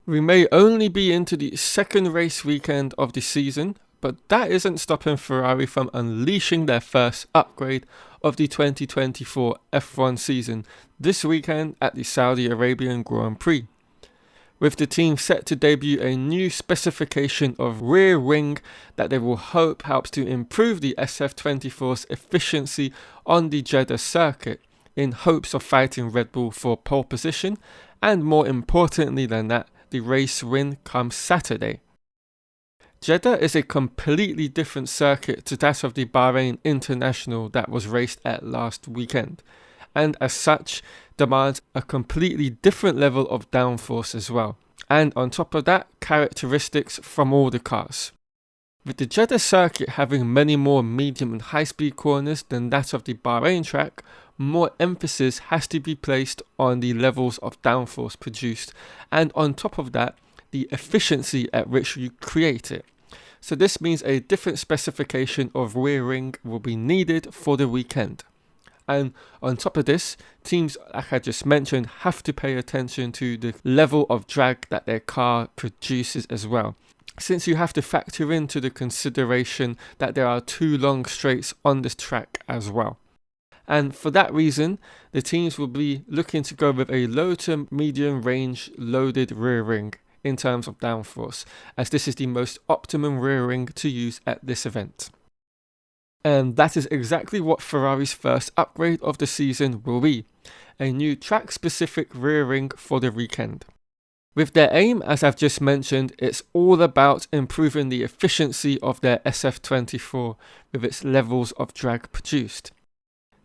We may only be into the second race weekend of the season, but that isn't stopping Ferrari from unleashing their first upgrade of the 2024 F1 season this weekend at the Saudi Arabian Grand Prix. With the team set to debut a new specification of rear wing that they will hope helps to improve the SF-24's efficiency on the Jeddah circuit in hopes of fighting Red Bull for pole position, and more importantly than that, the race win come Saturday. Jeddah is a completely different circuit to that of the Bahrain International that was raced at last weekend, and as such demands a completely different level of downforce as well, and on top of that, characteristics from all the cars. With the Jeddah circuit having many more medium and high speed corners than that of the Bahrain track, more emphasis has to be placed on the levels of downforce produced, and on top of that, the efficiency at which you create it. So this means a different specification of rear wing will be needed for the weekend. And on top of this, teams, like I just mentioned, have to pay attention to the level of drag that their car produces as well, since you have to factor into the consideration that there are 2 long straights on this track as well. And for that reason, the teams will be looking to go with a low to medium range loaded rear wing in terms of downforce, as this is the most optimum rear wing to use at this event. And that is exactly what Ferrari's first upgrade of the season will be, a new track-specific rear wing for the weekend. With their aim, as I've just mentioned, it's all about improving the efficiency of their SF-24 with its levels of drag produced.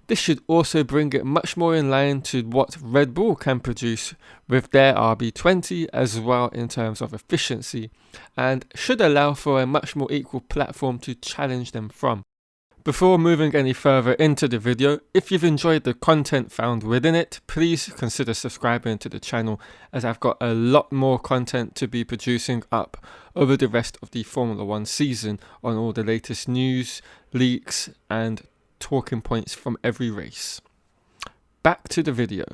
This should also bring it much more in line to what Red Bull can produce with their RB20 as well in terms of efficiency, and should allow for a much more equal platform to challenge them from. Before moving any further into the video, if you've enjoyed the content found within it, please consider subscribing to the channel, as I've got a lot more content to be producing up over the rest of the Formula 1 season on all the latest news, leaks and talking points from every race. Back to the video.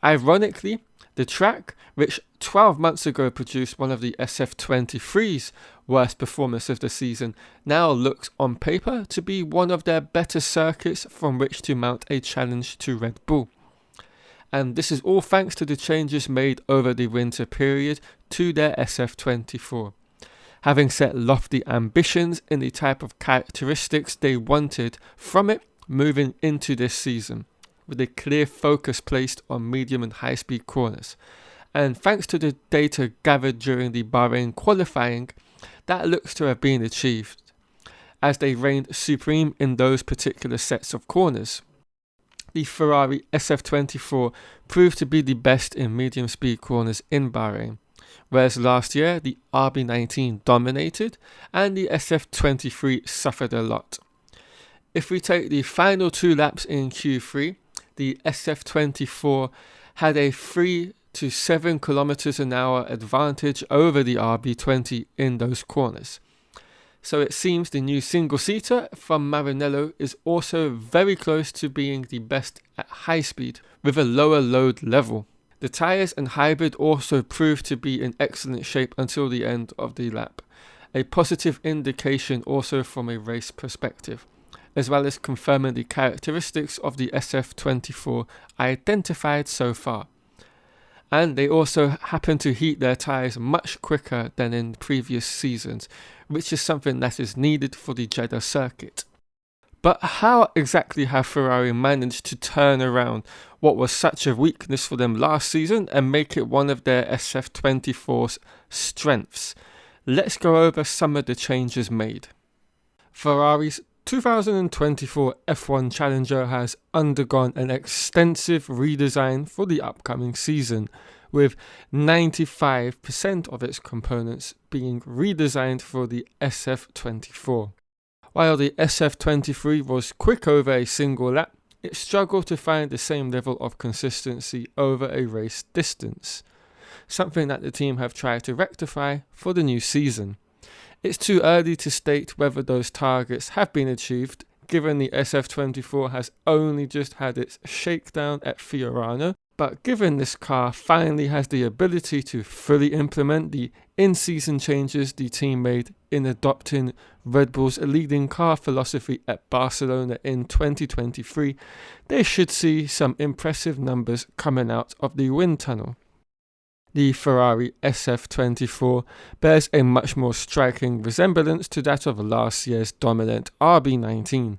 Ironically, the track, which 12 months ago produced one of the SF-24's worst performances of the season, now looks on paper to be one of their better circuits from which to mount a challenge to Red Bull. And this is all thanks to the changes made over the winter period to their SF-24. Having set lofty ambitions in the type of characteristics they wanted from it moving into this season, with a clear focus placed on medium and high speed corners. And thanks to the data gathered during the Bahrain qualifying, that looks to have been achieved, as they reigned supreme in those particular sets of corners. The Ferrari SF-24 proved to be the best in medium speed corners in Bahrain, whereas last year the RB19 dominated and the SF-23 suffered a lot. If we take the final 2 laps in Q3, the SF-24 had a 3 to 7 km an hour advantage over the RB20 in those corners. So it seems the new single-seater from Maranello is also very close to being the best at high speed with a lower load level. The tyres and hybrid also proved to be in excellent shape until the end of the lap, a positive indication also from a race perspective, as well as confirming the characteristics of the SF-24 identified so far. And they also happen to heat their tyres much quicker than in previous seasons, which is something that is needed for the Jeddah circuit. But how exactly have Ferrari managed to turn around what was such a weakness for them last season and make it one of their SF-24's strengths? Let's go over some of the changes made. Ferrari's 2024 F1 Challenger has undergone an extensive redesign for the upcoming season, with 95% of its components being redesigned for the SF-24. While the SF-23 was quick over a single lap, it struggled to find the same level of consistency over a race distance, something that the team have tried to rectify for the new season. It's too early to state whether those targets have been achieved, given the SF-24 has only just had its shakedown at Fiorano, But given this car finally has the ability to fully implement the in-season changes the team made in adopting Red Bull's leading car philosophy at Barcelona in 2023, they should see some impressive numbers coming out of the wind tunnel. The Ferrari SF-24 bears a much more striking resemblance to that of last year's dominant RB19,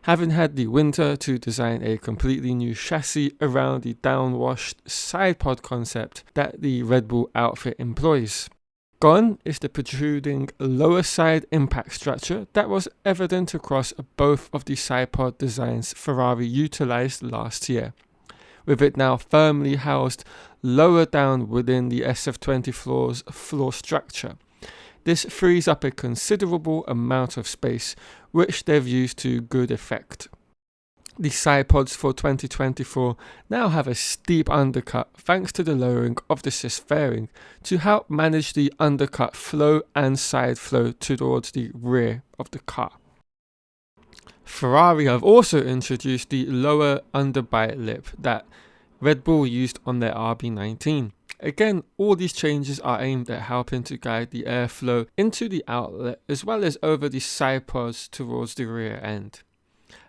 having had the winter to design a completely new chassis around the downwashed side pod concept that the Red Bull outfit employs. Gone is the protruding lower side impact structure that was evident across both of the side pod designs Ferrari utilised last year, with it now firmly housed lower down within the SF-24's floor structure. This frees up a considerable amount of space, which they've used to good effect. The side pods for 2024 now have a steep undercut thanks to the lowering of the cis fairing to help manage the undercut flow and side flow towards the rear of the car. Ferrari have also introduced the lower underbite lip that Red Bull used on their RB19. Again, all these changes are aimed at helping to guide the airflow into the outlet as well as over the side pods towards the rear end.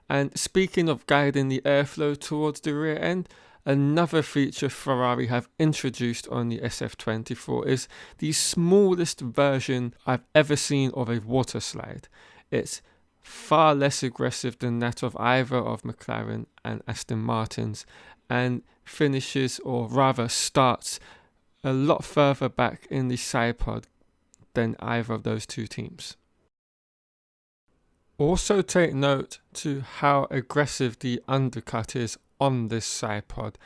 And speaking of guiding the airflow towards the rear end, another feature Ferrari have introduced on the SF-24 is the smallest version I've ever seen of a water slide. It's far less aggressive than that of either of McLaren and Aston Martin's, and finishes, or rather starts, a lot further back in the side pod than either of those two teams. Also take note to how aggressive the undercut is on this side pod.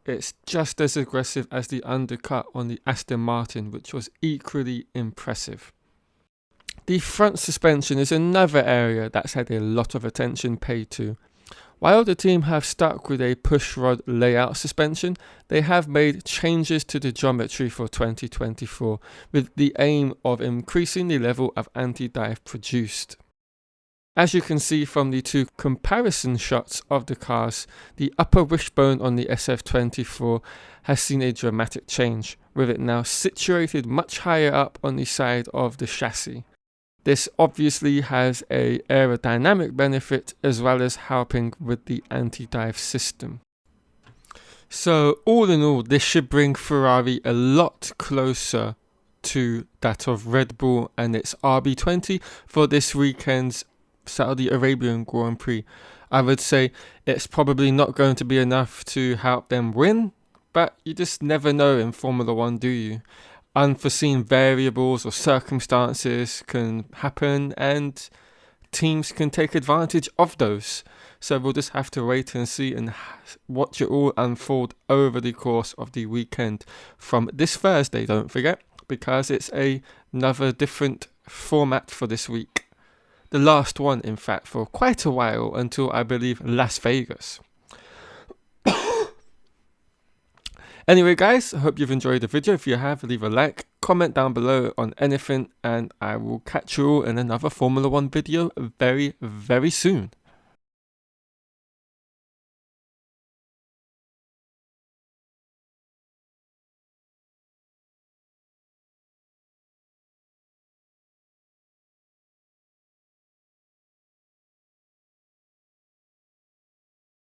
It's just as aggressive as the undercut on the Aston Martin, which was equally impressive. The front suspension is another area that's had a lot of attention paid to. While the team have stuck with a pushrod layout suspension, they have made changes to the geometry for 2024 with the aim of increasing the level of anti-dive produced. As you can see from the two comparison shots of the cars, the upper wishbone on the SF-24 has seen a dramatic change, with it now situated much higher up on the side of the chassis. This obviously has an aerodynamic benefit as well as helping with the anti-dive system. So all in all, this should bring Ferrari a lot closer to that of Red Bull and its RB20 for this weekend's Saudi Arabian Grand Prix. I would say it's probably not going to be enough to help them win, but you just never know in Formula 1, do you? Unforeseen variables or circumstances can happen and teams can take advantage of those. So we'll just have to wait and see and watch it all unfold over the course of the weekend from this Thursday, don't forget, because it's another different format for this week. The last one, in fact, for quite a while until I believe Las Vegas. Anyway guys, I hope you've enjoyed the video. If you have, leave a like, comment down below on anything, and I will catch you all in another Formula 1 video very, very soon.